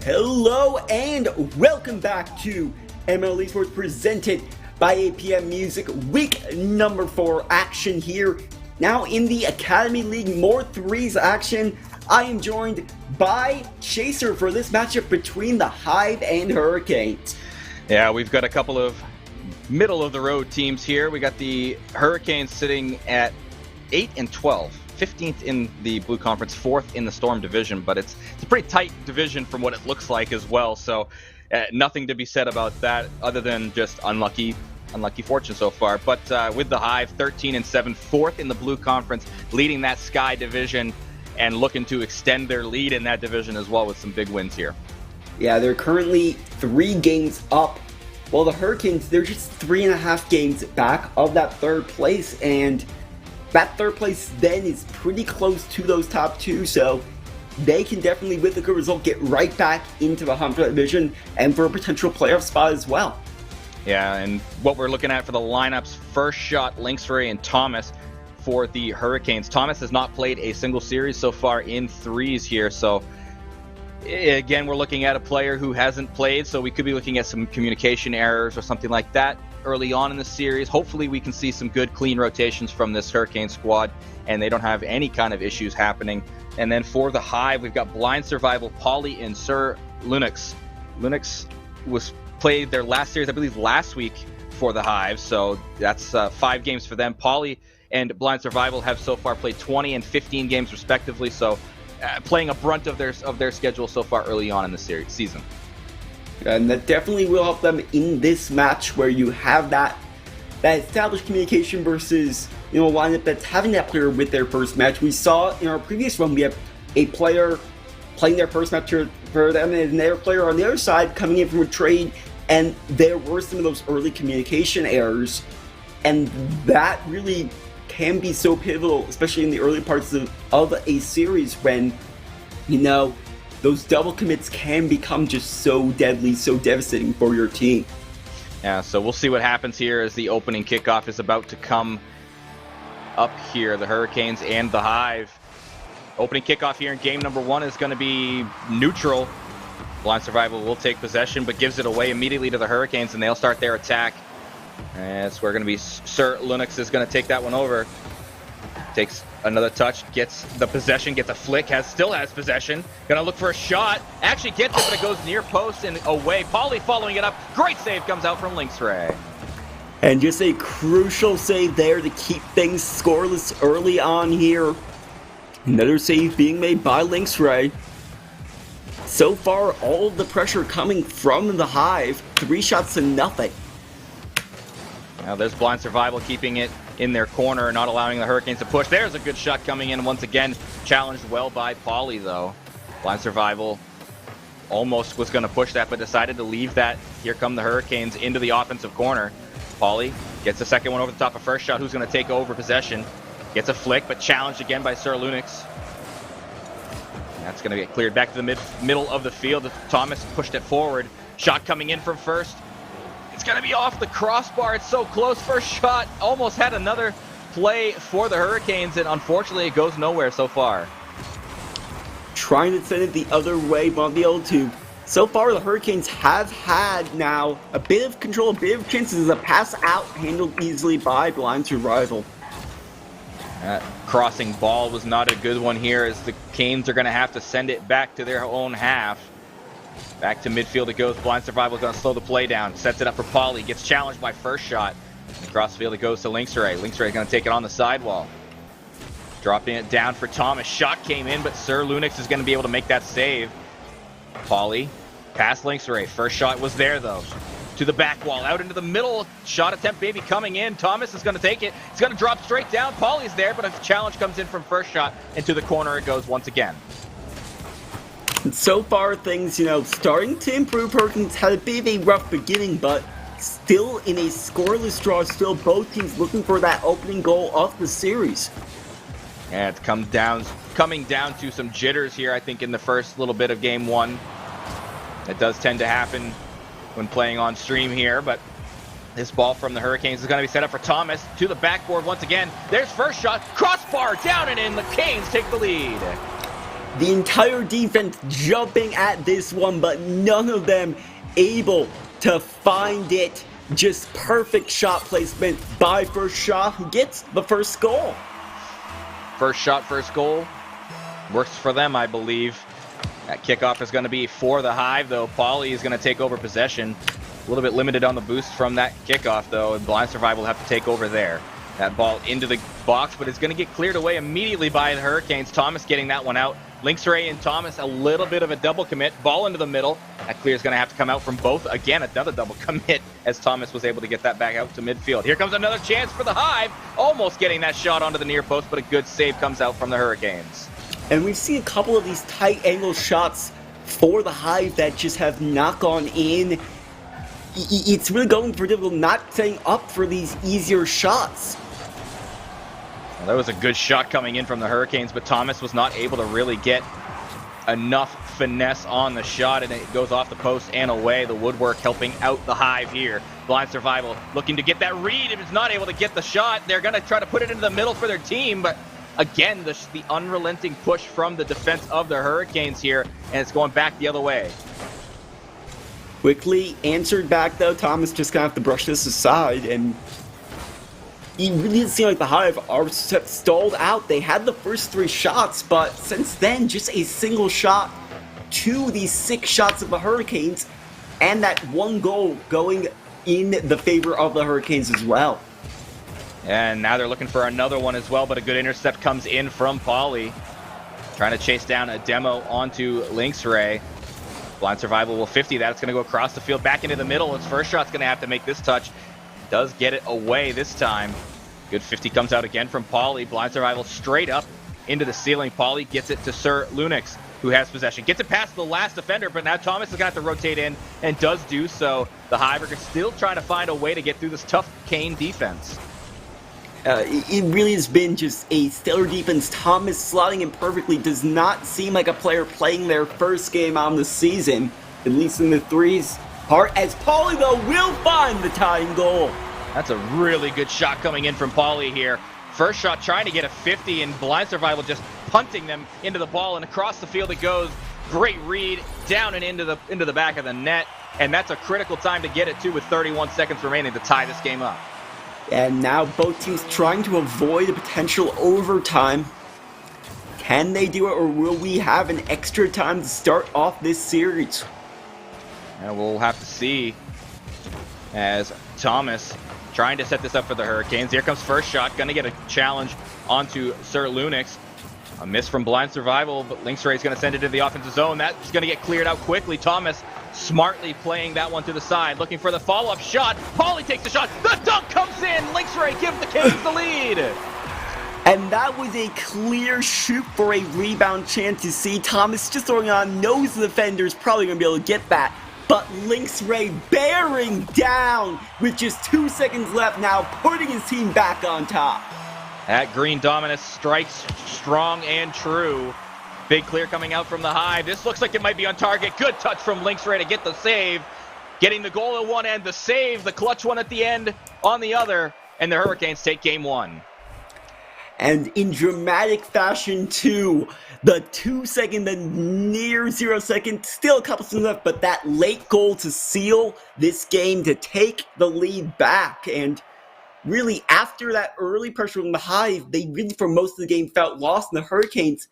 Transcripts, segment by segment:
Hello and welcome back to MLE Esports presented by APM Music. Week number 4 action here. Now in the Academy League, more threes action. I am joined by Chaser for this matchup between the Hive and Hurricanes. Yeah, we've got a couple of middle of the road teams here. We got the Hurricanes sitting at 8 and 12. 15th in the Blue Conference, 4th in the Storm division, but it's a pretty tight division from what it looks like as well, so nothing to be said about that other than just unlucky fortune so far. But with the Hive, 13 and 7, 4th in the Blue Conference, leading that Sky division and looking to extend their lead in that division as well with some big wins here. Yeah, they're currently 3 games up, while the Hurricanes, they're just 3.5 games back of that 3rd place, and that 3rd place then is pretty close to those top 2, so they can definitely, with a good result, get right back into the hunt for that division and for a potential playoff spot as well. Yeah, and what we're looking at for the lineups, first shot, Linksray and Thomas for the Hurricanes. Thomas has not played a single series so far in threes here, so again, we're looking at a player who hasn't played, so we could be looking at some communication errors or something like that early on in the series. Hopefully we can see some good clean rotations from this Hurricane squad and they don't have any kind of issues happening. And then for the Hive, we've got Blind Survival, Polly, and Sir Lunix. Lunix was played their last series, I believe, last week for the Hive, so that's 5 games for them. Polly and Blind Survival have so far played 20 and 15 games respectively, so playing a brunt of their schedule so far early on in the season. And that definitely will help them in this match where you have that established communication versus, a lineup that's having that player with their first match. We saw in our previous one, we have a player playing their first match for them and another player on the other side coming in from a trade, and there were some of those early communication errors, and that really can be so pivotal, especially in the early parts of a series when, those double commits can become just so deadly, so devastating for your team. Yeah, so we'll see what happens here as the opening kickoff is about to come up here. The Hurricanes and the Hive. Opening kickoff here in game number 1 is going to be neutral. Blind Survival will take possession, but gives it away immediately to the Hurricanes, and they'll start their attack. And it's where going to be Sir Lunix is going to take that one over. Takes another touch, gets the possession, gets a flick, still has possession. Gonna look for a shot. Actually gets it, but it goes near post and away. Polly following it up. Great save comes out from Linksray. And just a crucial save there to keep things scoreless early on here. Another save being made by Linksray. So far, all of the pressure coming from the Hive. 3 shots to nothing. Now there's Blind Survival keeping it in their corner, not allowing the Hurricanes to push. There's a good shot coming in once again. Challenged well by Polly, though. Blind Survival almost was going to push that, but decided to leave that. Here come the Hurricanes into the offensive corner. Polly gets the second one over the top of first shot. Who's going to take over possession? Gets a flick, but challenged again by Sir Lunix. That's going to get cleared back to the middle of the field. Thomas pushed it forward. Shot coming in from first. It's going to be off the crossbar. It's so close. First shot almost had another play for the Hurricanes, and unfortunately it goes nowhere so far. Trying to send it the other way, but not be able to. So far, the Hurricanes have had now a bit of control, a bit of chances. A pass out handled easily by Blind Survival. That crossing ball was not a good one here, as the Canes are going to have to send it back to their own half. Back to midfield it goes. Blind Survival is going to slow the play down. Sets it up for Polly. Gets challenged by first shot. Across field it goes to Linksray. Linksray is going to take it on the sidewall. Dropping it down for Thomas. Shot came in, but Sir Lunix is going to be able to make that save. Polly past Linksray. First shot was there, though. To the back wall. Out into the middle. Shot attempt maybe coming in. Thomas is going to take it. It's going to drop straight down. Polly's there, but a challenge comes in from first shot. Into the corner it goes once again. So far, things, starting to improve. Hurricanes had a bit of a rough beginning, but still in a scoreless draw. Still both teams looking for that opening goal of the series. And it's coming down to some jitters here, I think, in the first little bit of game 1. That does tend to happen when playing on stream here, but this ball from the Hurricanes is going to be set up for Thomas. To the backboard once again. There's first shot. Crossbar down and in. The Canes take the lead. The entire defense jumping at this one, but none of them able to find it. Just perfect shot placement by First Shot, who gets the first goal. First shot, first goal. Works for them, I believe. That kickoff is going to be for the Hive, though. Pauly is going to take over possession. A little bit limited on the boost from that kickoff, though, and Blind Survival will have to take over there. That ball into the box, but it's going to get cleared away immediately by the Hurricanes. Thomas getting that one out. Lynx Ray and Thomas, a little bit of a double commit. Ball into the middle. That clear is going to have to come out from both. Again, another double commit as Thomas was able to get that back out to midfield. Here comes another chance for the Hive. Almost getting that shot onto the near post, but a good save comes out from the Hurricanes. And we've seen a couple of these tight angle shots for the Hive that just have not gone in. It's really going for difficult, not setting up for these easier shots. Well, that was a good shot coming in from the Hurricanes, but Thomas was not able to really get enough finesse on the shot, and it goes off the post and away. The woodwork helping out the Hive here. Blind Survival looking to get that read. If it's not able to get the shot, they're going to try to put it into the middle for their team, but again, the unrelenting push from the defense of the Hurricanes here, and it's going back the other way. Quickly answered back, though. Thomas just going to have to brush this aside, and it really doesn't seem like the Hive are stalled out. They had the first 3 shots, but since then, just a single shot to these 6 shots of the Hurricanes, and that 1 goal going in the favor of the Hurricanes as well. And now they're looking for another one as well, but a good intercept comes in from Pauly. Trying to chase down a demo onto Lynx Ray. Blind Survival will 50 that. It's going to go across the field, back into the middle. Its first shot's going to have to make this touch. Does get it away this time. Good 50 comes out again from Pauly. Blind Survival straight up into the ceiling. Pauly gets it to Sir Lunix, who has possession. Gets it past the last defender, but now Thomas is going to have to rotate in and does do so. The Hive are still trying to find a way to get through this tough Kane defense. It really has been just a stellar defense. Thomas slotting in perfectly. Does not seem like a player playing their first game on the season, at least in the threes part, as Pauly, though, will find the tying goal. That's a really good shot coming in from Pauly here. First shot trying to get a 50, and Blind Survival just punting them into the ball, and across the field it goes. Great read, down and into the back of the net, and that's a critical time to get it too, with 31 seconds remaining to tie this game up. And now both teams trying to avoid a potential overtime. Can they do it, or will we have an extra time to start off this series? And we'll have to see, as Thomas trying to set this up for the Hurricanes. Here comes first shot, gonna get a challenge onto Sir Lunix. A miss from Blind Survival, but Lynx Ray is going to send it to the offensive zone. That's going to get cleared out quickly. Thomas smartly playing that one to the side, looking for the follow-up shot. Pauly takes the shot. The dunk comes in. Lynx Ray gives the Canes the lead. And that was a clear shoot for a rebound chance. You see Thomas just throwing on, knows the defender's probably going to be able to get that. But Lynx Ray bearing down with just 2 seconds left now, putting his team back on top. That green dominus strikes strong and true. Big clear coming out from the Hive. This looks like it might be on target. Good touch from Lynx Ray to get the save. Getting the goal at one end, the save, the clutch one at the end on the other. And the Hurricanes take game 1. And in dramatic fashion too, the 2 second, the near 0 second, still a couple seconds left, but that late goal to seal this game, to take the lead back. And really, after that early pressure from the Hive, they really, for most of the game, felt lost. And the Hurricanes,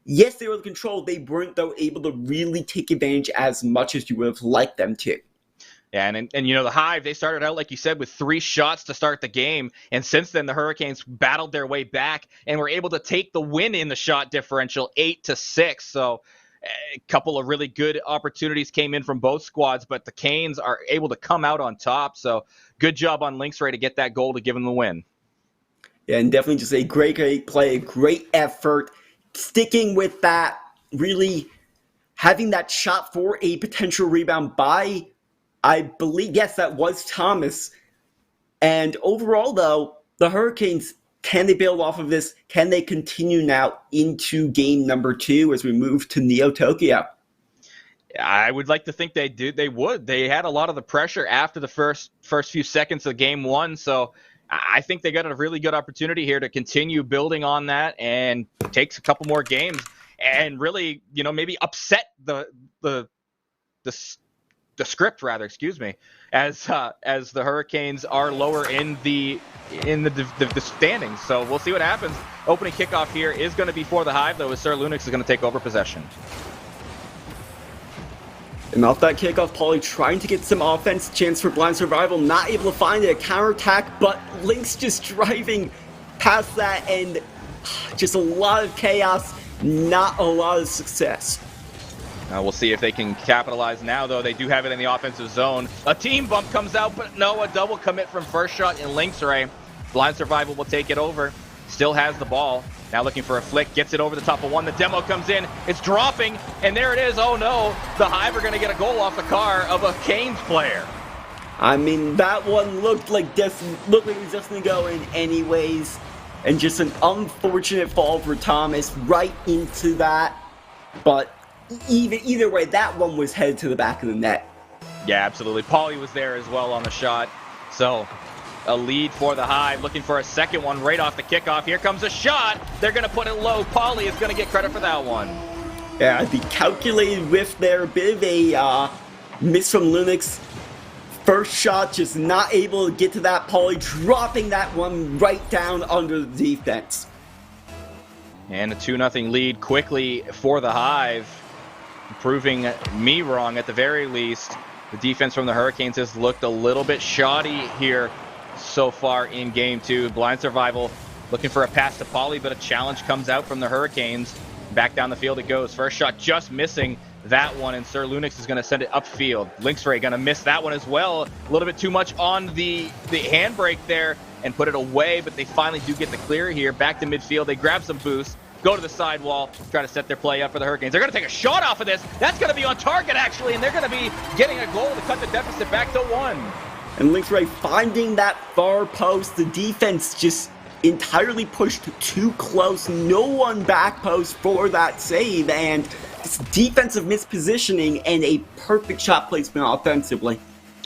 yes, they were in control. They weren't, though, able to really take advantage as much as you would have liked them to. Yeah, and you know, the Hive, they started out, like you said, with 3 shots to start the game. And since then, the Hurricanes battled their way back and were able to take the win in the shot differential, 8-6. So a couple of really good opportunities came in from both squads, but the Canes are able to come out on top. So good job on Lynx Ray to get that goal to give them the win. Yeah, and definitely just a great play, a great effort. Sticking with that, really having that shot for a potential rebound by, I believe, yes, that was Thomas. And overall, though, the Hurricanes, can they build off of this? Can they continue now into game number 2 as we move to Neo Tokyo? I would like to think they do. They would. They had a lot of the pressure after the first few seconds of game 1. So I think they got a really good opportunity here to continue building on that and takes a couple more games. and really, you know, maybe upset the script, rather, excuse me, as the Hurricanes are lower in the standings. So we'll see what happens. Opening kickoff here is going to be for the Hive, though, as Sir Lunix is going to take over possession. And off that kickoff, Pauly trying to get some offense, chance for blind survival, not able to find it, a counterattack, but Lynx just driving past that, and just a lot of chaos, not a lot of success. We'll see if they can capitalize now, though. They do have it in the offensive zone. A team bump comes out, but no, a double commit from first shot in Lynx Ray. Blind survival will take it over. Still has the ball. Now looking for a flick, gets it over the top of one. The demo comes in, it's dropping, and there it is. Oh no, the Hive are going to get a goal off the car of a Canes player. I mean, that one looked like it was just going to go in anyways. And just an unfortunate fall for Thomas right into that. But either way, that one was headed to the back of the net. Yeah, absolutely. Pauly was there as well on the shot. So a lead for the Hive, looking for a second one right off the kickoff. Here comes a shot. They're going to put it low. Pauly is going to get credit for that one. Yeah, the calculated whiff there. A bit of a miss from Lunix. First shot, just not able to get to that. Pauly dropping that one right down under the defense. And a 2-0 lead quickly for the Hive. Proving me wrong at the very least. The defense from the Hurricanes has looked a little bit shoddy here so far in game two. Blind survival looking for a pass to Pauly, but a challenge comes out from the Hurricanes. Back down the field it goes. First shot just missing that one, and Sir Lunix is going to send it upfield. Lynx Ray going to miss that one as well. A little bit too much on the handbrake there and put it away, but they finally do get the clear here. Back to midfield. They grab some boost. Go to the sidewall, try to set their play up for the Hurricanes. They're going to take a shot off of this. That's going to be on target, actually, and they're going to be getting a goal to cut the deficit back to 1. And Lynx Ray finding that far post. The defense just entirely pushed too close. No one back post for that save, and this defensive mispositioning and a perfect shot placement offensively.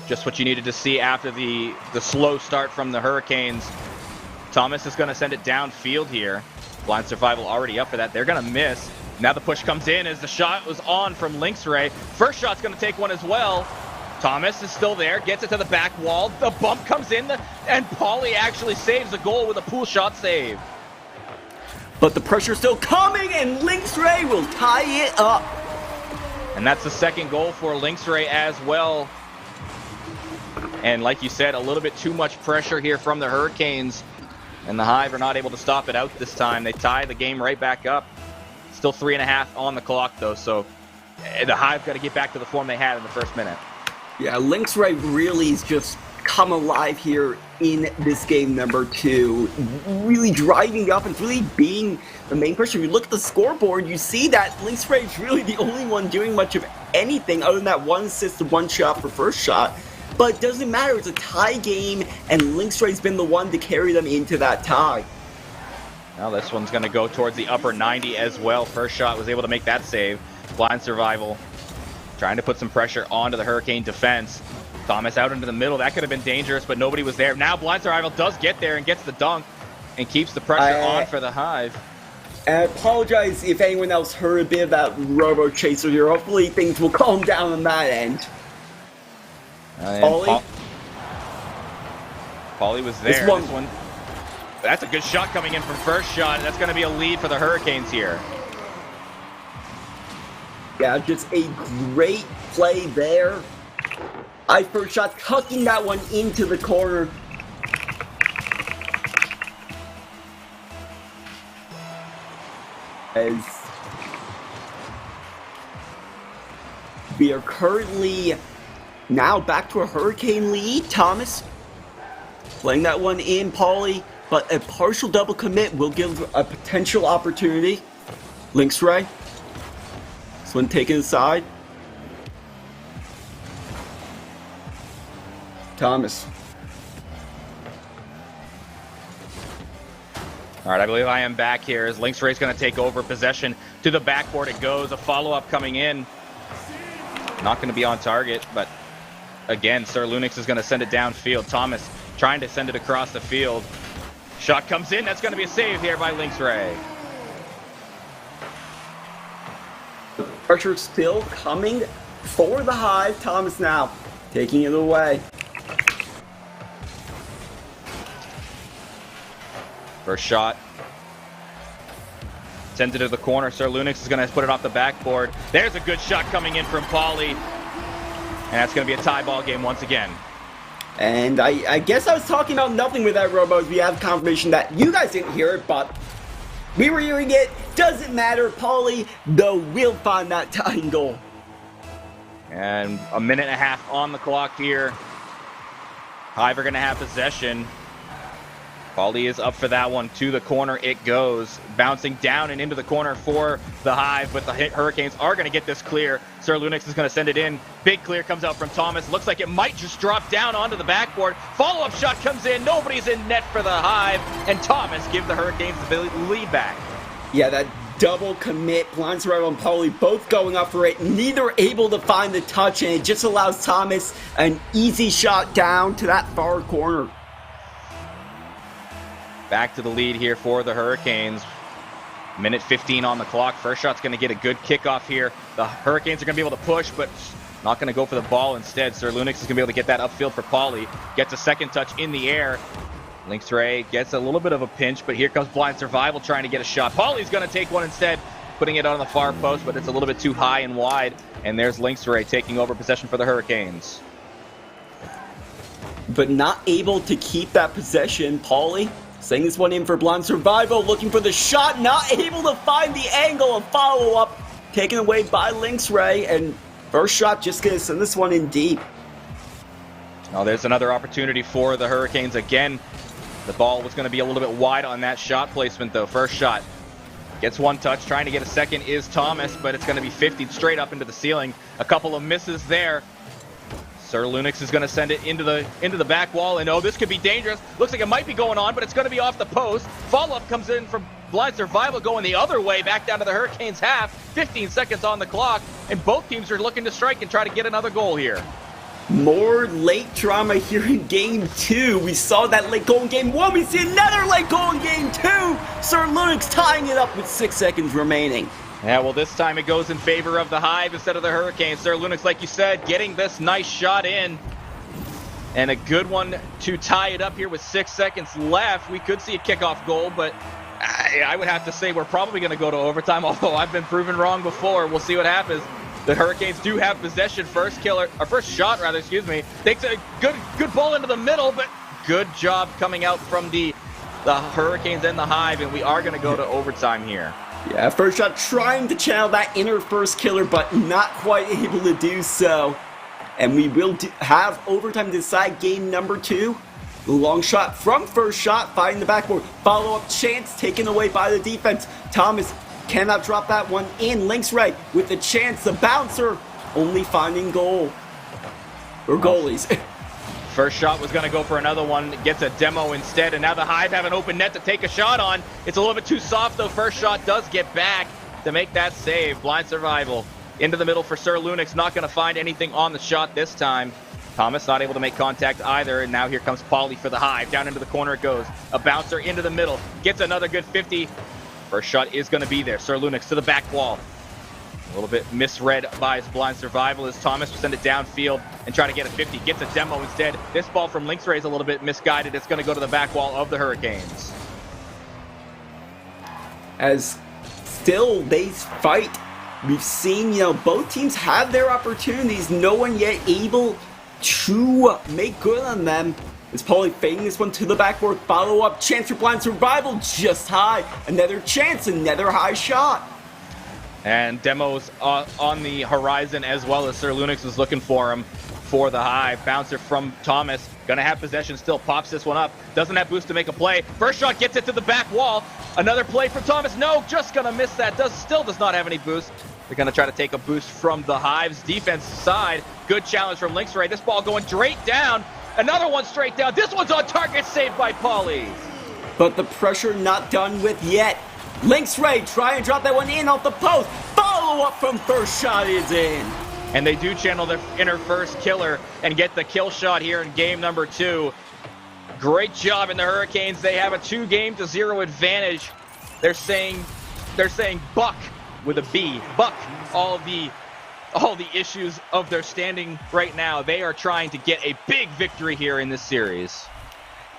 Just what you needed to see after the slow start from the Hurricanes. Thomas is going to send it downfield here. Blind survival already up for that. They're going to miss. Now the push comes in as the shot was on from Lynx Ray. First shot's going to take one as well. Thomas is still there, gets it to the back wall. The bump comes in, and Pauly actually saves the goal with a pool shot save. But the pressure's still coming, and Lynx Ray will tie it up. And that's the second goal for Lynx Ray as well. And like you said, a little bit too much pressure here from the Hurricanes. And the Hive are not able to stop it out this time. They tie the game right back up. Still 3.5 on the clock, though, so the Hive got to get back to the form they had in the first minute. Yeah, Lynx Ray really has just come alive here in this game number 2. Really driving up and really being the main person. If you look at the scoreboard, you see that Lynx Ray is really the only one doing much of anything other than that one assist and one shot for first shot. But it doesn't matter, it's a tie game, and Lynx Ray's been the one to carry them into that tie. Now this one's going to go towards the upper 90 as well. First shot was able to make that save. Blind survival. Trying to put some pressure onto the Hurricane defense. Thomas out into the middle. That could have been dangerous, but nobody was there. Now blind survival does get there and gets the dunk and keeps the pressure on for the Hive. I apologize if anyone else heard a bit about Robo Chaser here. Hopefully things will calm down on that end. Pauly was there. This one, that's a good shot coming in from first shot. That's going to be a lead for the Hurricanes here. Yeah, just a great play there. First shot, tucking that one into the corner. As we are currently now back to a Hurricane lead. Thomas playing that one in, Pauly, but a partial double commit will give a potential opportunity. Lynx Ray. This one taken aside. Thomas. All right, I believe I am back here as Lynx Ray's going to take over possession. To the backboard it goes. A follow-up coming in. Not going to be on target, but again, Sir Lunix is going to send it downfield. Thomas trying to send it across the field. Shot comes in. That's going to be a save here by Lynx Ray. pressure still coming for the Hive. Thomas now taking it away. First shot. Sends it to the corner. Sir Lunix is going to put it off the backboard. There's a good shot coming in from Pauly. And that's going to be a tie ball game once again. And I guess I was talking about nothing with that, Robos. We have confirmation that you guys didn't hear it, but we were hearing it. Doesn't matter. Pauly, though, will find that tying goal. And a minute and a half on the clock here. Hive are going to have possession. Pauly is up for that one. To the corner it goes. Bouncing down and into the corner for the Hive, but the Hurricanes are going to get this clear. Sir Lunix is going to send it in. Big clear comes out from Thomas. Looks like it might just drop down onto the backboard. Follow-up shot comes in. Nobody's in net for the Hive. And Thomas gives the Hurricanes the lead back. Yeah, that double commit. Blind Survival and Pauly both going up for it. Neither able to find the touch, and it just allows Thomas an easy shot down to that far corner. Back to the lead here for the Hurricanes. Minute 15 on the clock. First shot's going to get a good kickoff here. The Hurricanes are going to be able to push, but not going to go for the ball instead. Sir Lunix is going to be able to get that upfield for Pauly. Gets a second touch in the air. Lynx Ray gets a little bit of a pinch, but here comes Blind Survival trying to get a shot. Pauly's going to take one instead, putting it on the far post, but it's a little bit too high and wide. And there's Lynx Ray taking over possession for the Hurricanes. But not able to keep that possession. Pauly sending this one in for Blind Survival, looking for the shot, not able to find the angle of follow-up, taken away by Lynx Ray, and first shot just gonna send this one in deep. Now there's another opportunity for the Hurricanes again. The ball was going to be a little bit wide on that shot placement though. First shot gets one touch, trying to get a second is Thomas, but it's going to be 50 straight up into the ceiling. A couple of misses there. Sir Lunix is going to send it into the back wall, and oh, this could be dangerous. Looks like it might be going on, but it's going to be off the post. Follow-up comes in from Blind Survival going the other way, back down to the Hurricanes half. 15 seconds on the clock, and both teams are looking to strike and try to get another goal here. More late drama here in Game 2. We saw that late goal in Game 1. We see another late goal in Game 2. Sir Lunix tying it up with 6 seconds remaining. Yeah, well, this time it goes in favor of the Hive instead of the Hurricanes. Sir Lunix, like you said, getting this nice shot in. And a good one to tie it up here with 6 seconds left. We could see a kickoff goal, but I would have to say we're probably going to go to overtime, although I've been proven wrong before. We'll see what happens. The Hurricanes do have possession. First shot, excuse me. Takes a good ball into the middle, but good job coming out from the Hurricanes and the Hive, and we are going to go to overtime here. Yeah, first shot trying to channel that inner first killer, but not quite able to do so. And we will have overtime to decide game number 2. The long shot from first shot, finding the backboard. Follow-up chance taken away by the defense. Thomas cannot drop that one in. Lynx Ray with the chance, the bouncer only finding goal. Or goalies. First shot was going to go for another one. Gets a demo instead, and now the Hive have an open net to take a shot on. It's a little bit too soft, though. First shot does get back to make that save. Blind Survival into the middle for Sir Lunix. Not going to find anything on the shot this time. Thomas not able to make contact either, and now here comes Pauly for the Hive. Down into the corner it goes. A bouncer into the middle. Gets another good 50. First shot is going to be there. Sir Lunix to the back wall. A little bit misread by his Blind Survival as Thomas will send it downfield and try to get a 50. Gets a demo instead. This ball from Lynx Ray is a little bit misguided. It's going to go to the back wall of the Hurricanes. As still they fight, we've seen, both teams have their opportunities. No one yet able to make good on them. Is Pauly fading this one to the backboard. Follow-up chance for Blind Survival, just high. Another chance, another high shot. And demos on the horizon as well as Sir Lunix is looking for him for the Hive. Bouncer from Thomas. Gonna have possession still. Pops this one up. Doesn't have boost to make a play. First shot gets it to the back wall. Another play from Thomas. No, just gonna miss that. Still does not have any boost. They're gonna try to take a boost from the Hive's defense side. Good challenge from Lynx Ray. This ball going straight down. Another one straight down. This one's on target. Saved by Pauly. But the pressure not done with yet. Lynx Ray try and drop that one in off the post. Follow up from first shot is in. And they do channel their inner first killer and get the kill shot here in game number 2. Great job in the Hurricanes. They have a 2-0 advantage. They're saying Buck with a B. Buck all the issues of their standing right now. They are trying to get a big victory here in this series.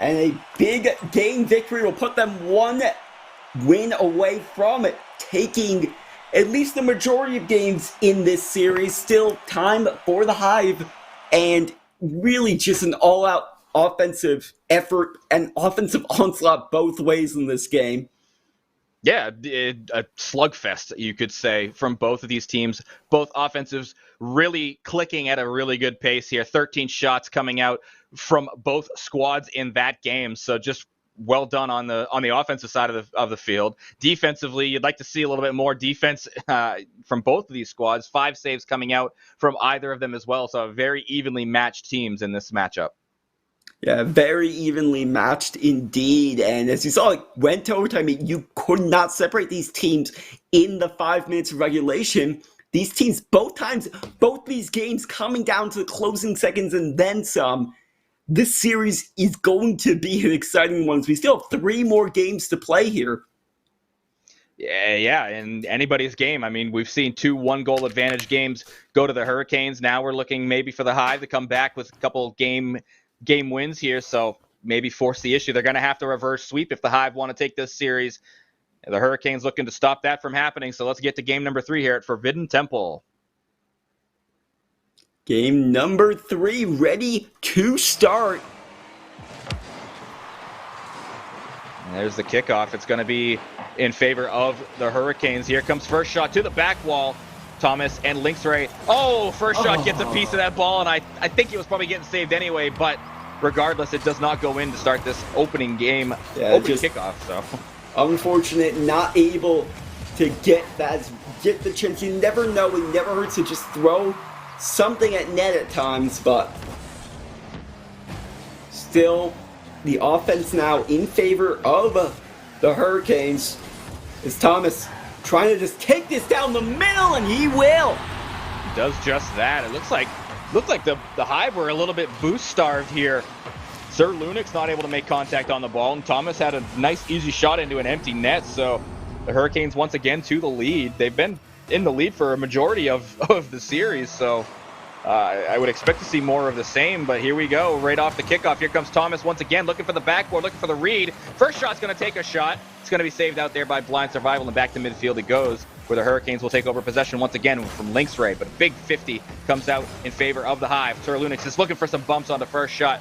And a big game victory will put them one win away from taking at least the majority of games in this series. Still time for the Hive, and really just an all-out offensive effort and offensive onslaught both ways in this game. Yeah, a slugfest, you could say, from both of these teams. Both offensives really clicking at a really good pace here. 13 shots coming out from both squads in that game. So just well done on the offensive side of the field. Defensively, you'd like to see a little bit more defense from both of these squads. 5 saves coming out from either of them as well. So very evenly matched teams in this matchup. Yeah, very evenly matched indeed. And as you saw, it went to overtime. You could not separate these teams in the 5 minutes of regulation. These teams, both these games coming down to the closing seconds and then some. This series is going to be an exciting one. We still have 3 more games to play here. Yeah, in anybody's game. I mean, we've seen 2 one-goal advantage games go to the Hurricanes. Now we're looking maybe for the Hive to come back with a couple game wins here, so maybe force the issue. They're going to have to reverse sweep if the Hive want to take this series. The Hurricanes looking to stop that from happening, so let's get to game number 3 here at Forbidden Temple. Game number 3 ready to start. And there's the kickoff. It's going to be in favor of the Hurricanes. Here comes first shot to the back wall. Thomas and Linksray. First shot gets a piece of that ball, and I think it was probably getting saved anyway, but regardless, it does not go in to start this opening game, kickoff. So unfortunate, not able to get the chance. You never know. It never hurts to just throw something at net at times, but still the offense now in favor of the Hurricanes. Is Thomas trying to just take this down the middle, and he will. He does just that. It looks like the Hive were a little bit boost starved here. Sir Lunix not able to make contact on the ball, and Thomas had a nice easy shot into an empty net. So the Hurricanes once again to the lead. They've been in the lead for a majority of the series, so I would expect to see more of the same, but here we go. Right off the kickoff, here comes Thomas once again, looking for the backboard, looking for the read. First shot's going to take a shot. It's going to be saved out there by Blind Survival, and back to midfield it goes, where the Hurricanes will take over possession once again from Linksray, but a big 50 comes out in favor of the Hive. Sir Lunix is looking for some bumps on the first shot.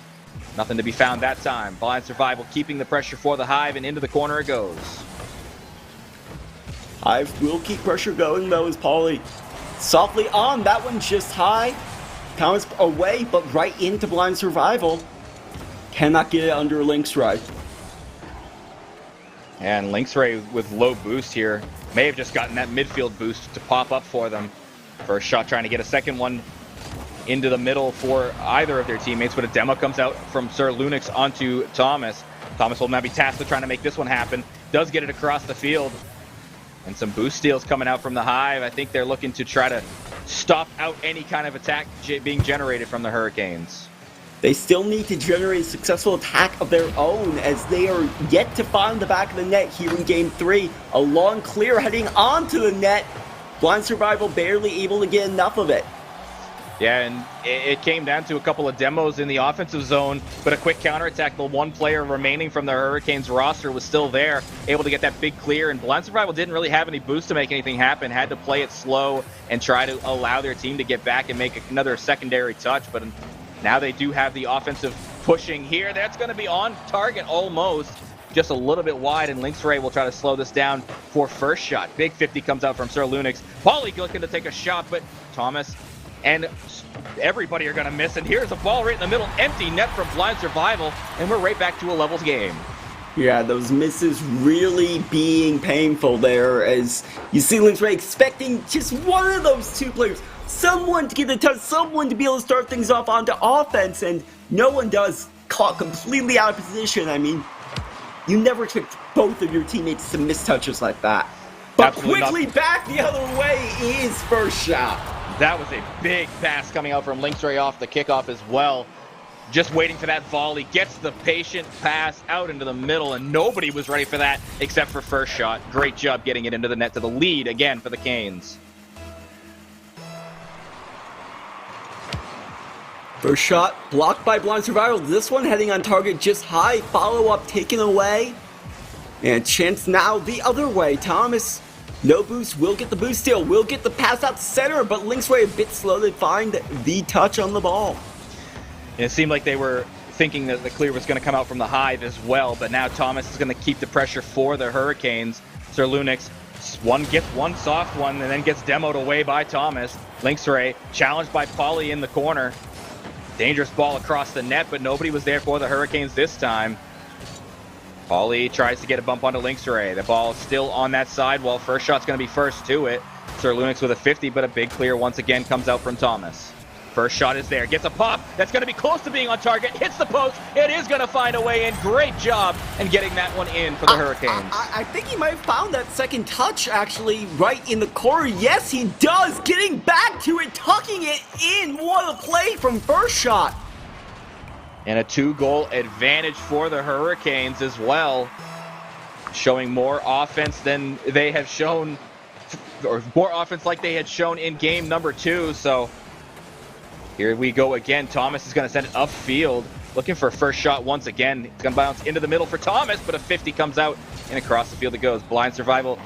Nothing to be found that time. Blind Survival keeping the pressure for the Hive, and into the corner it goes. Hive will keep pressure going, though, as Paulie softly on. That one's just high. Thomas away, but right into Blind Survival. Cannot get it under Linksray. And Linksray with low boost here may have just gotten that midfield boost to pop up for them. First shot trying to get a second one into the middle for either of their teammates, but a demo comes out from Sir Lunix onto Thomas. Thomas will now be tasked with trying to make this one happen. Does get it across the field. And some boost steals coming out from the Hive. I think they're looking to try to stop out any kind of attack being generated from the Hurricanes. They still need to generate a successful attack of their own, as they are yet to find the back of the net here in Game 3. A long clear heading onto the net. Blind Survival barely able to get enough of it. Yeah, and it came down to a couple of demos in the offensive zone, but a quick counterattack. The one player remaining from the Hurricanes roster was still there, able to get that big clear, and Blind Survival didn't really have any boost to make anything happen, had to play it slow and try to allow their team to get back and make another secondary touch, but now they do have the offensive pushing here. That's going to be on target almost, just a little bit wide, and Linksray will try to slow this down for first shot. Big 50 comes out from Sir Lunix. Paulie looking to take a shot, but Thomas and everybody are going to miss, and here's a ball right in the middle, empty net from Blind Survival, and we're right back to a levels game. Yeah, those misses really being painful there, as you see Linksray expecting just one of those two players, someone to get a touch, someone to be able to start things off onto offense, and no one does. Caught completely out of position. I mean, you never expect both of your teammates to miss touches like that. But Absolutely quickly not. Back the other way is first shot. That was a big pass coming out from Linksray off the kickoff as well. Just waiting for that volley. Gets the patient pass out into the middle, and nobody was ready for that except for first shot. Great job getting it into the net to the lead again for the Canes. First shot blocked by Blind Survival. This one heading on target, just high. Follow-up taken away. And chance now the other way. Thomas, no boost, will get the boost steal, will get the pass out to center, but Linksray a bit slow to find the touch on the ball. It seemed like they were thinking that the clear was going to come out from the Hive as well, but now Thomas is going to keep the pressure for the Hurricanes. Sir Lunix gets one soft one and then gets demoed away by Thomas. Linksray challenged by Pauly in the corner. Dangerous ball across the net, but nobody was there for the Hurricanes this time. Pauly tries to get a bump onto Linksray. The ball is still on that side. Well, first shot's going to be first to it. Sir Lunix with a 50, but a big clear once again comes out from Thomas. First shot is there. Gets a pop. That's going to be close to being on target. Hits the post. It is going to find a way in. Great job in getting that one in for the Hurricanes. I think he might have found that second touch, actually, right in the corner. Yes, he does. Getting back to it. Tucking it in. What a play from first shot. And a 2-goal advantage for the Hurricanes as well. Showing more offense than they have shown, or more offense like they had shown in game number 2. So here we go again. Thomas is going to send it upfield. Looking for a first shot once again. It's going to bounce into the middle for Thomas, but a 50 comes out and across the field it goes. Blind Survival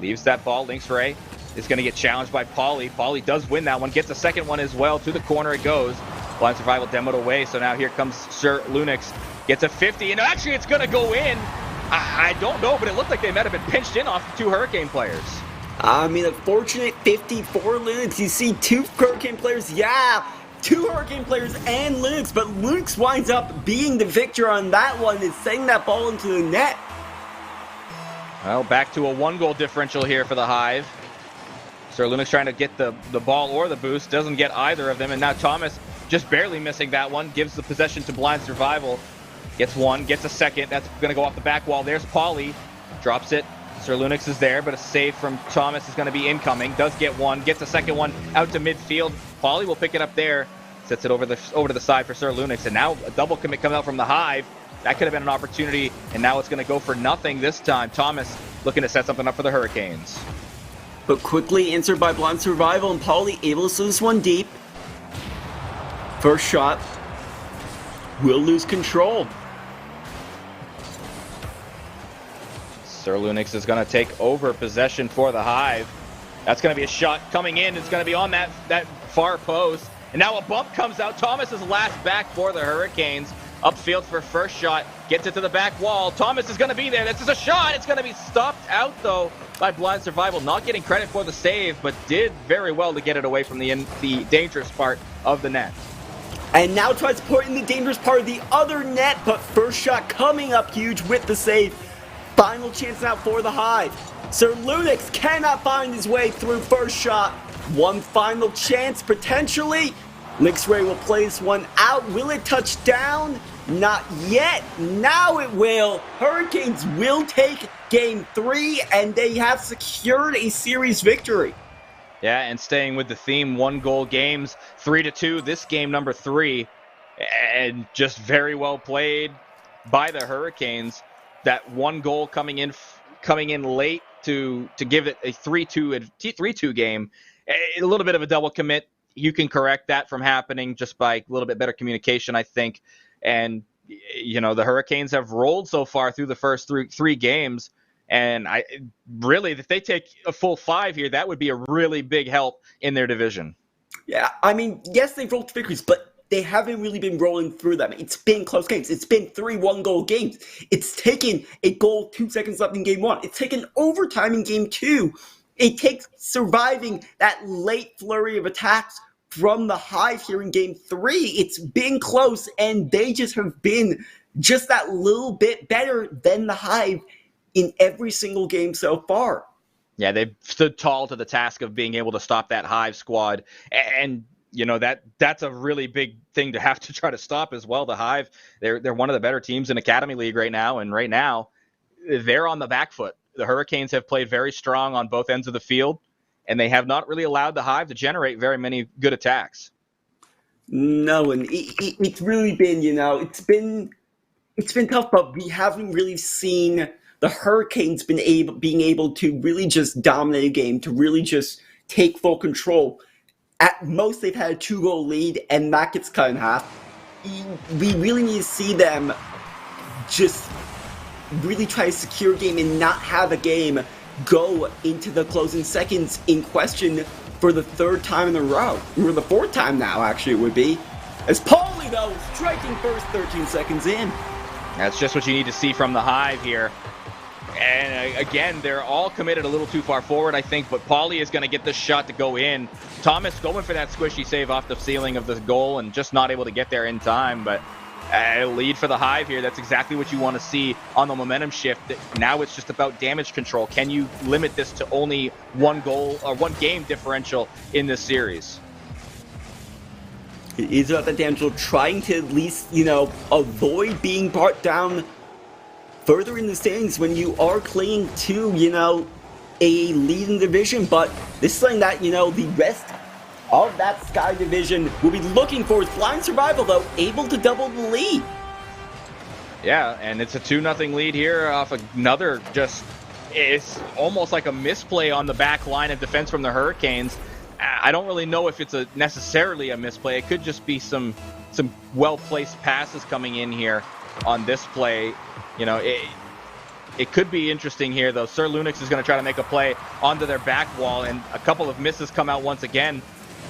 leaves that ball. Linksray is going to get challenged by Pauly. Pauly does win that one. Gets a second one as well. To the corner it goes. Blind Survival demoed away, so now here comes Sir Lunix. Gets a 50, and actually it's going to go in. I don't know, but it looked like they might have been pinched in off the 2 Hurricane players. I mean, a fortunate 50 for Linux. You see 2 Hurricane players, 2 Hurricane players and Linux, but Linux winds up being the victor on that one and sending that ball into the net. Well, back to a 1-goal differential here for the Hive. Sir Lunix trying to get the ball or the boost, doesn't get either of them, and now Thomas just barely missing that one, gives the possession to Blind Survival. Gets one, gets a second, that's going to go off the back wall. There's Pauly, drops it. Sir Lunix is there, but a save from Thomas is going to be incoming. Does get one, gets a second one out to midfield. Pauly will pick it up there, sets it over to the side for Sir Lunix, and now a double commit coming out from the Hive. That could have been an opportunity, and now it's going to go for nothing this time. Thomas looking to set something up for the Hurricanes. But quickly answered by Blind Survival, and Pauly able to send this one deep. First shot will lose control. Sir Lunix is going to take over possession for the Hive. That's going to be a shot coming in. It's going to be on that far post. And now a bump comes out. Thomas is last back for the Hurricanes. Upfield for first shot. Gets it to the back wall. Thomas is going to be there. This is a shot. It's going to be stopped out, though, by Blind Survival. Not getting credit for the save, but did very well to get it away from the dangerous part of the net. And now tries to put it in the dangerous part of the other net, but first shot coming up huge with the save. Final chance now for the Hive. Sir Lunix cannot find his way through first shot. One final chance, potentially. Linksray will play this one out. Will it touch down? Not yet. Now it will. Hurricanes will take game 3, and they have secured a series victory. Yeah, and staying with the theme, 1-goal games, 3-2, this game number 3, and just very well played by the Hurricanes. That 1 goal coming in late to give it a 3-2 game. A little bit of a double commit. You can correct that from happening just by a little bit better communication, I think. And the Hurricanes have rolled so far through the first three games. And if they take a full 5 here, that would be a really big help in their division. Yeah, I mean, yes, they've rolled victories, but they haven't really been rolling through them. It's been close games. It's been 3 1-goal games. It's taken a goal 2 seconds left in game 1. It's taken overtime in game 2. It takes surviving that late flurry of attacks from the Hive here in game 3. It's been close, and they just have been just that little bit better than the Hive in every single game so far. Yeah, they've stood tall to the task of being able to stop that Hive squad. And that's a really big thing to have to try to stop as well. The Hive, they're one of the better teams in Academy League right now, and right now they're on the back foot. The Hurricanes have played very strong on both ends of the field, and they have not really allowed the Hive to generate very many good attacks. No, and it's really been, it's been tough, but we haven't really seen the Hurricanes being able to really just dominate a game, to really just take full control. At most, they've had a 2-goal lead, and that gets cut in half. We really need to see them just really try to secure a game and not have a game go into the closing seconds in question for the 3rd time in a row. Or the 4th time now, actually, it would be. As Paulie, though, striking first 13 seconds in. That's just what you need to see from the Hive here. And again, they're all committed a little too far forward, I think, but Paulie is going to get this shot to go in. Thomas going for that squishy save off the ceiling of the goal and just not able to get there in time, but lead for the Hive here. That's exactly what you want to see on the momentum shift. Now it's just about damage control. Can you limit this to only 1 goal or 1 game differential in this series? It is about the damage, trying to at least, avoid being brought down further in the standings when you are clinging to, a leading division. But this is something that, the rest of that Sky division will be looking for. Is Blind Survival, though, able to double the lead. Yeah, and it's a 2-0 lead here off another it's almost like a misplay on the back line of defense from the Hurricanes. I don't really know if it's necessarily a misplay. It could just be some well-placed passes coming in here on this play. It could be interesting here, though. Sir Lunix is going to try to make a play onto their back wall, and a couple of misses come out once again.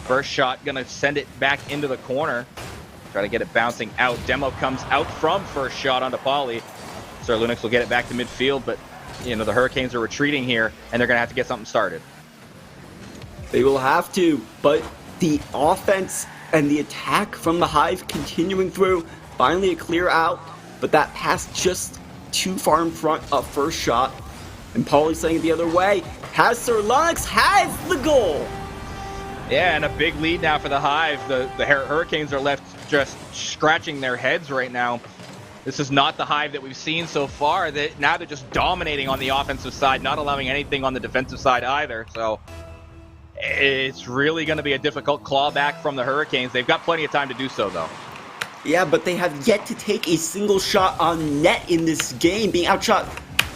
First shot going to send it back into the corner. Try to get it bouncing out. Demo comes out from first shot onto Paulie. Sir Lunix will get it back to midfield, but the Hurricanes are retreating here, and they're going to have to get something started. They will have to, but the offense and the attack from the Hive continuing through. Finally a clear out, but that pass just too far in front of first shot. And Paulie sending it the other way. Sir Lunix has the goal. Yeah, and a big lead now for the Hive. The Hurricanes are left just scratching their heads right now. This is not the Hive that we've seen so far. Now they're just dominating on the offensive side, not allowing anything on the defensive side either. So it's really going to be a difficult clawback from the Hurricanes. They've got plenty of time to do so, though. Yeah, but they have yet to take a single shot on net in this game, being outshot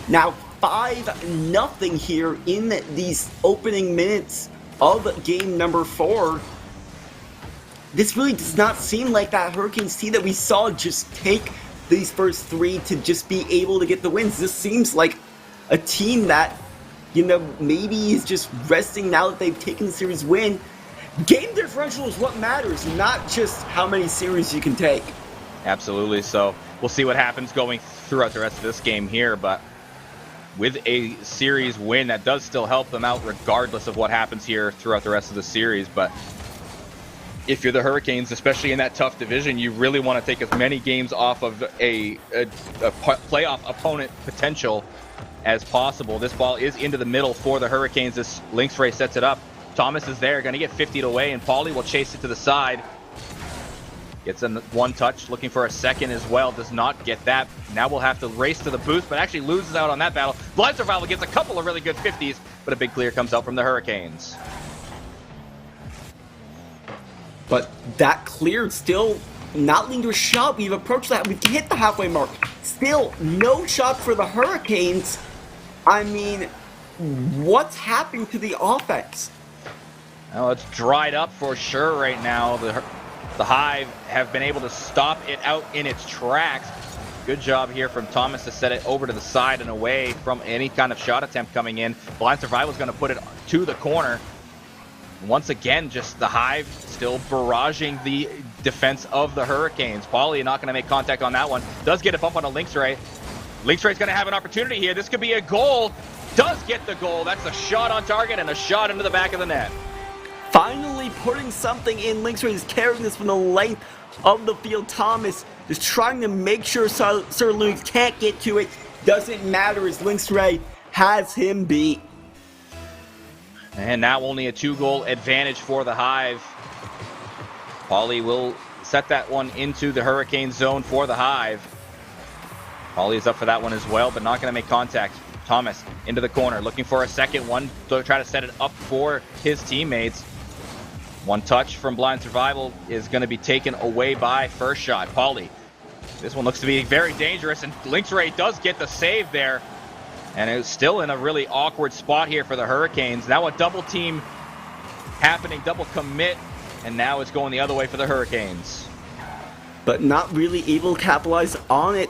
now 5-0 here in these opening minutes of game number 4. This really does not seem like that Hurricanes team that we saw just take these first 3 to just be able to get the wins. This seems like a team that, maybe is just resting now that they've taken the series win. Game differential is what matters, not just how many series you can take. Absolutely. So we'll see what happens going throughout the rest of this game here, but with a series win, that does still help them out regardless of what happens here throughout the rest of the series. But if you're the Hurricanes, especially in that tough division, you really want to take as many games off of a playoff opponent potential as possible. This ball is into the middle for the Hurricanes. This Lynx Ray sets it up. Thomas is there, going to get 50'd away, and Paulie will chase it to the side. Gets a 1 touch, looking for a second as well. Does not get that. Now we'll have to race to the booth, but actually loses out on that battle. Blind Survival gets a couple of really good 50s, but a big clear comes out from the Hurricanes. But that cleared still not leading to a shot. We've approached that. We've hit the halfway mark. Still no shot for the Hurricanes. I mean, what's happening to the offense? Well, it's dried up for sure right now. The Hive have been able to stop it out in its tracks. Good job here from Thomas to set it over to the side and away from any kind of shot attempt coming in. Blind Survival is going to put it to the corner. Once again, just the Hive still barraging the defense of the Hurricanes. Paulie not going to make contact on that one. Does get a bump on a Lynx Ray. Lynx Ray's going to have an opportunity here. This could be a goal. Does get the goal. That's a shot on target and a shot into the back of the net. Finally putting something in. Lynx Ray is carrying this from the length of the field. Thomas is trying to make sure Sir Lunix can't get to it. Doesn't matter as Lynx Ray has him beat. And now only a 2-goal advantage for the Hive. Paulie will set that one into the Hurricane zone for the Hive. Paulie is up for that one as well, but not going to make contact. Thomas into the corner, looking for a second one to try to set it up for his teammates. 1 touch from Blind Survival is going to be taken away by first shot. Paulie. This one looks to be very dangerous, and Lynx Ray does get the save there. And it's still in a really awkward spot here for the Hurricanes. Now a double team happening, double commit, and now it's going the other way for the Hurricanes. But not really able to capitalize on it.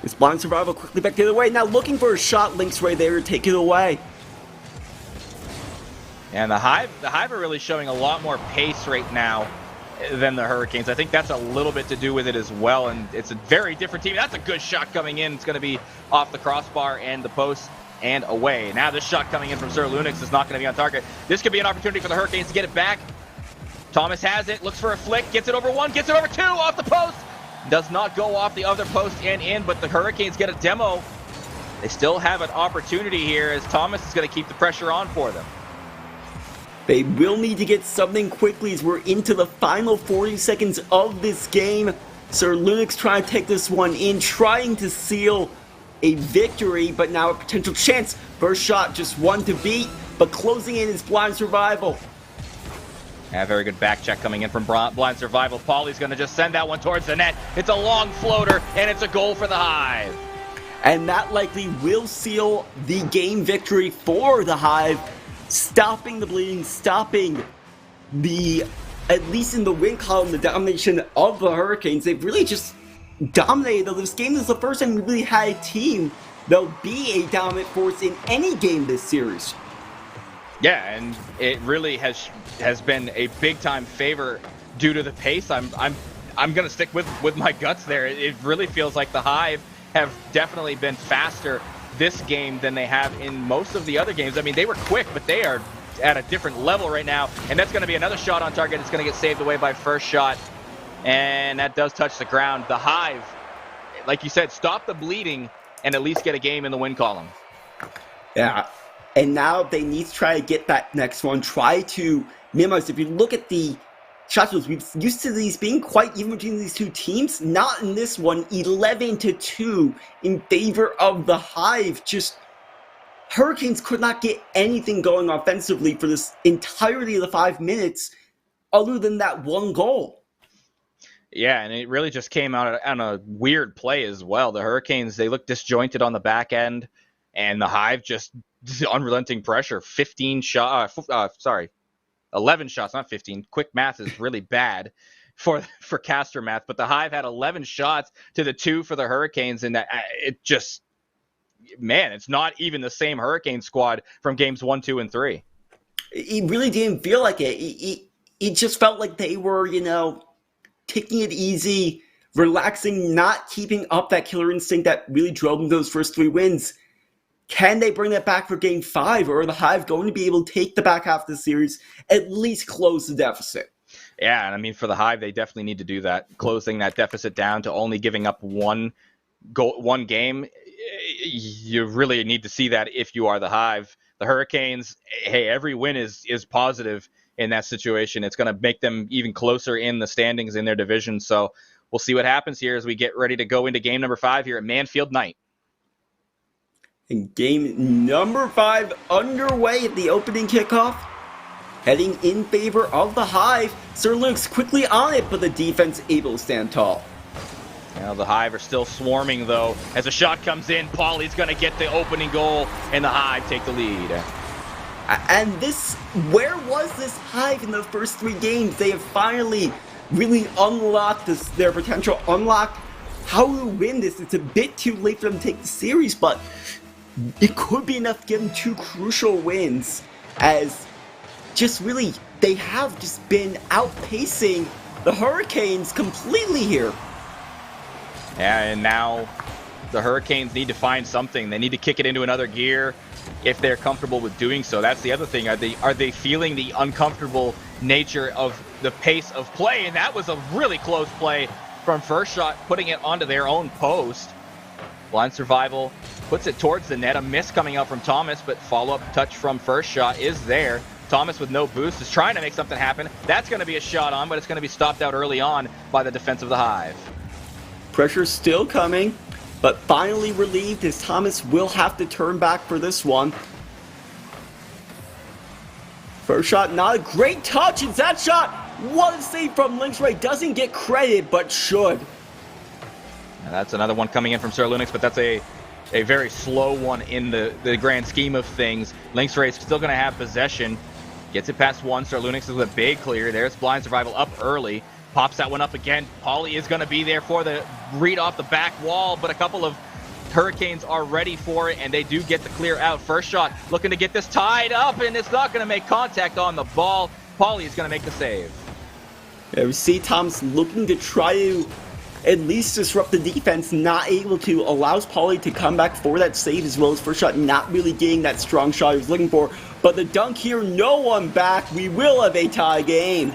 This blind survival quickly back the other way. Now looking for a shot, Lynx right there to take it away. And the Hive are really showing a lot more pace right now than the Hurricanes. I think that's a little bit to do with it as well, and it's a very different team. That's a good shot coming in. It's going to be off the crossbar and the post and away. Now this shot coming in from Sir Lunix is not going to be on target. This could be an opportunity for the Hurricanes to get it back. Thomas has it, looks for a flick, gets it over one, gets it over two, off the post. Does not go off the other post and in, but the Hurricanes get a demo. They still have an opportunity here as Thomas is going to keep the pressure on for them. They will need to get something quickly as we're into the final 40 seconds of this game. Sir Lunix trying to take this one in, trying to seal a victory, but now a potential chance. First shot, just one to beat, but closing in is blind survival. Yeah, very good back check coming in from blind survival. Paulie's going to just send that one towards the net. It's a long floater, and it's a goal for the Hive. And that likely will seal the game victory for the Hive, stopping the bleeding, stopping the, at least in the win column, the domination of the Hurricanes. They've really just dominated. This game is the first time we really had a team that'll be a dominant force in any game this series. Yeah, and it really has been a big time favor due to the pace. I'm gonna stick with my guts there. It really feels like the Hive have definitely been faster this game than they have in most of the other games. I mean, they were quick, but they are at a different level right now. And that's going to be another shot on target. It's going to get saved away by first shot, and that does touch the ground. The Hive, like you said, stop the bleeding and at least get a game in the win column. Yeah. And now they need to try to get that next one, try to minimize. If you look at the shot totals, we've used to these being quite even between these two teams. Not in this one, 11-2 in favor of the Hive. Just Hurricanes could not get anything going offensively for this entirety of the 5 minutes other than that one goal. Yeah, and it really just came out on a weird play as well. The Hurricanes, they look disjointed on the back end, and the Hive just unrelenting pressure. 11 shots, not 15. Quick math is really bad for caster math, but the Hive had 11 shots to the 2 for the Hurricanes, and it just, man, it's not even the same Hurricane squad from games 1, 2, and 3. It really didn't feel like it. It just felt like they were, taking it easy, relaxing, not keeping up that killer instinct that really drove them those first 3 wins. Can they bring that back for Game 5, or are the Hive going to be able to take the back half of the series, at least close the deficit? Yeah, and I mean, for the Hive, they definitely need to do that, closing that deficit down to only giving up one game. You really need to see that if you are the Hive. The Hurricanes, hey, every win is positive in that situation. It's going to make them even closer in the standings in their division. So we'll see what happens here as we get ready to go into game number 5 here at Manfield Night. And game number 5 underway at the opening kickoff. Heading in favor of the Hive. Sir Lunix quickly on it, but the defense able to stand tall. Now the Hive are still swarming, though. As a shot comes in, Paulie's going to get the opening goal, and the Hive take the lead. And where was this Hive in the first 3 games? They have finally really unlocked their potential, unlocked how to win this. It's a bit too late for them to take the series, but it could be enough to give them 2 crucial wins, as just really, they have just been outpacing the Hurricanes completely here. Yeah, and now the Hurricanes need to find something. They need to kick it into another gear if they're comfortable with doing so. That's the other thing. Are they feeling the uncomfortable nature of the pace of play? And that was a really close play from first shot, putting it onto their own post. Blind survival puts it towards the net. A miss coming out from Thomas, but follow-up touch from first shot is there. Thomas with no boost is trying to make something happen. That's going to be a shot on, but it's going to be stopped out early on by the defense of the Hive. Pressure still coming, but finally relieved as Thomas will have to turn back for this one. First shot, not a great touch. It's that shot. What a save from Lynx Ray. Doesn't get credit, but should. And that's another one coming in from Sir Lunix, but that's a very slow one in the grand scheme of things. Lynx Ray is still going to have possession. Gets it past one. Sir Lunix is with a big clear. There's Blind Survival up early. Pops that one up again. Pauly is going to be there for the read off the back wall, but a couple of Hurricanes are ready for it, and they do get the clear out. First shot, looking to get this tied up, and it's not going to make contact on the ball. Pauly is going to make the save. Yeah, we see Thomas looking to try to at least disrupt the defense, not able to, allows Pauly to come back for that save as well as first shot, not really getting that strong shot he was looking for. But the dunk here, no one back. We will have a tie game.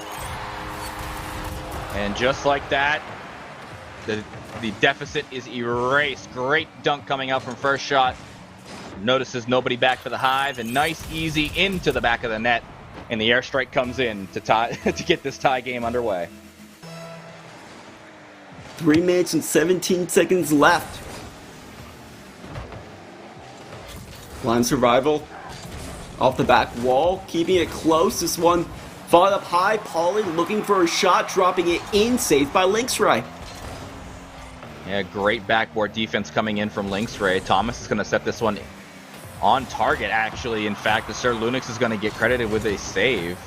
And just like that, the deficit is erased. Great dunk coming out from first shot. Notices nobody back for the Hive, and nice, easy into the back of the net. And the airstrike comes in to tie to get this tie game underway. 3 minutes and 17 seconds left. Blind Survival off the back wall, keeping it close. This one fought up high. Pauly looking for a shot, dropping it in, saved by Lynxray. Yeah, great backboard defense coming in from Lynxray. Thomas is going to set this one on target, actually. In fact, the Sir Lunix is going to get credited with a save.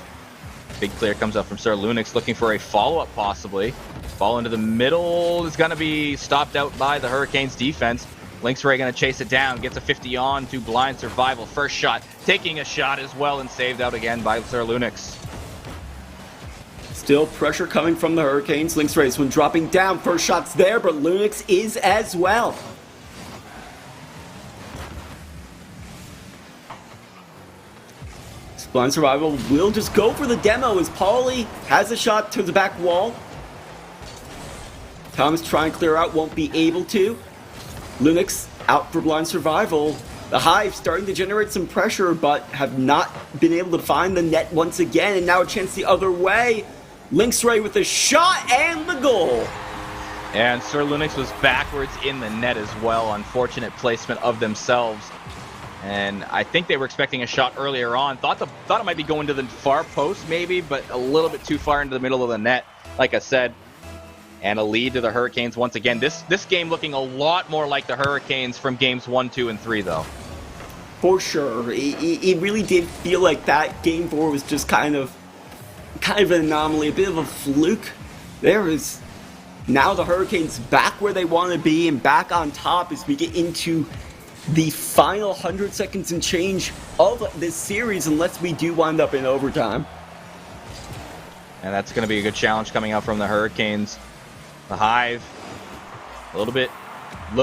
Big clear comes up from Sir Lunix, looking for a follow-up possibly. Ball into the middle is going to be stopped out by the Hurricanes defense. Lynxray going to chase it down, gets a 50 on to Blind Survival. First shot, taking a shot as well, and saved out again by Sir Lunix. Still pressure coming from the Hurricanes. Lynxray when dropping down. First shot's there, but Lunix is as well. Blind Survival will just go for the demo as Pauly has a shot to the back wall. Thomas trying to clear out, won't be able to. Lunix out for Blind Survival. The Hive starting to generate some pressure, but have not been able to find the net once again, and now a chance the other way. Lynxray with a shot and the goal. And Sir Lunix was backwards in the net as well. Unfortunate placement of themselves. And I think they were expecting a shot earlier on. Thought it might be going to the far post maybe, but a little bit too far into the middle of the net, like I said. And a lead to the Hurricanes once again. This game looking a lot more like the Hurricanes from games 1, 2, and 3, though. For sure. It really did feel like that game 4 was just kind of an anomaly, a bit of a fluke. There is now the Hurricanes back where they want to be and back on top as we get into the final 100 seconds and change of this series, unless we do wind up in overtime. And that's going to be a good challenge coming out from the Hurricanes. The Hive, a little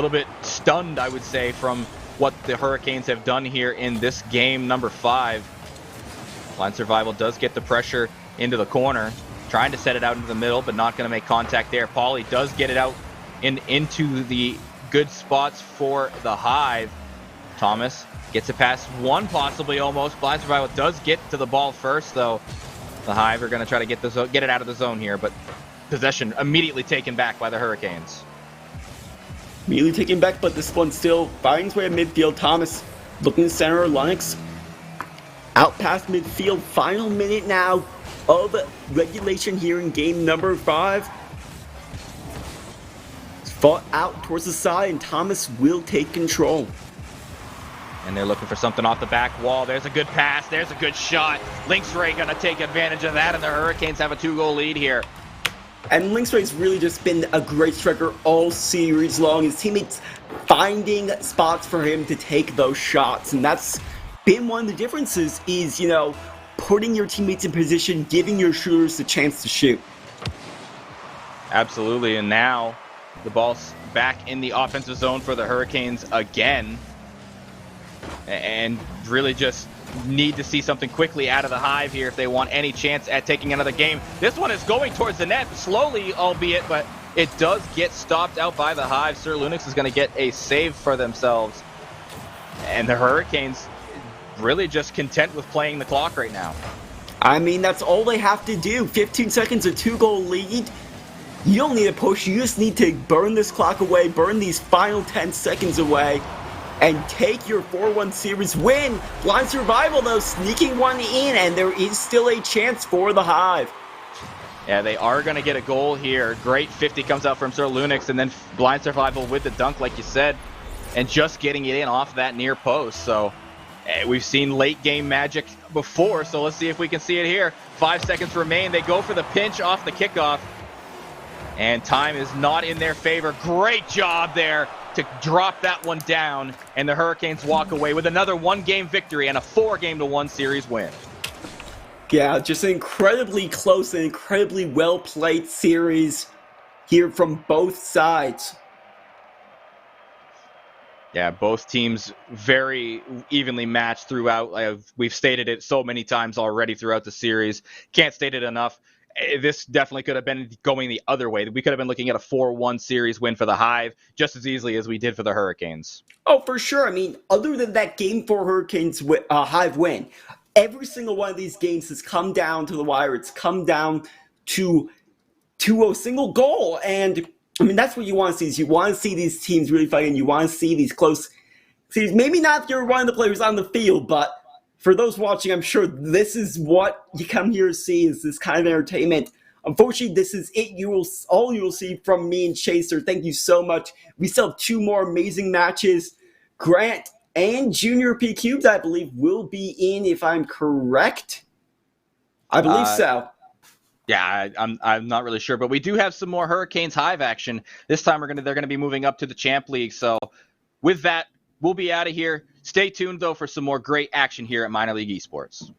bit stunned, I would say, from what the Hurricanes have done here in this game number 5. Blind Survival does get the pressure into the corner, trying to set it out into the middle, but not going to make contact there. Pauly does get it out into the good spots for the Hive. Thomas gets it past one, possibly almost. Blind Survival does get to the ball first, though. The Hive are going to try to get it out of the zone here, but possession immediately taken back by the Hurricanes. Immediately taken back, but this one still finds way at midfield. Thomas looking to center. Lunix out past midfield. Final minute now of regulation here in game number 5. Fought out towards the side, and Thomas will take control. And they're looking for something off the back wall. There's a good pass. There's a good shot. Lynxray going to take advantage of that, and the Hurricanes have a 2-goal lead here. And Lynxray's really just been a great striker all series long. His teammates finding spots for him to take those shots. And that's been one of the differences is, you know, putting your teammates in position, giving your shooters the chance to shoot. Absolutely. And now the ball's back in the offensive zone for the Hurricanes again. And really just need to see something quickly out of the Hive here if they want any chance at taking another game. This one is going towards the net, slowly albeit, but it does get stopped out by the Hive. Sir Lunix is going to get a save for themselves. And the Hurricanes really just content with playing the clock right now. I mean, that's all they have to do. 15 seconds, a 2-goal lead. You don't need to push, you just need to burn this clock away, burn these final 10 seconds away, and take your 4-1 series win. Blind Survival, though, sneaking one in, and there is still a chance for the Hive. Yeah, they are going to get a goal here. Great 50 comes out from Sir Lunix, and then Blind Survival with the dunk, like you said, and just getting it in off that near post. So We've seen late game magic before, so let's see if we can see it here. 5 seconds remain. They go for the pinch off the kickoff. And time is not in their favor. Great job there to drop that one down. And the Hurricanes walk away with another 1-game victory and a 4-1 series win. Yeah, just an incredibly close and incredibly well-played series here from both sides. Yeah, both teams very evenly matched throughout. We've stated it so many times already throughout the series. Can't state it enough. This definitely could have been going the other way. We could have been looking at a 4-1 series win for the Hive just as easily as we did for the Hurricanes. Oh, for sure. I mean, other than that Game 4 Hurricanes Hive win, every single one of these games has come down to the wire. It's come down to a single goal. And I mean, that's what you want to see. Is you want to see these teams really fighting. You want to see these close series. Maybe not if you're one of the players on the field, but for those watching, I'm sure this is what you come here to see, is this kind of entertainment. Unfortunately, this is it. All you will see from me and Chaser. Thank you so much. We still have 2 more amazing matches. Grant and Junior P Cubes, I believe, will be in, if I'm correct. I believe so. Yeah, I'm not really sure, but we do have some more Hurricanes Hive action. This time they're gonna be moving up to the Champ League. So with that, we'll be out of here. Stay tuned though for some more great action here at Minor League Esports.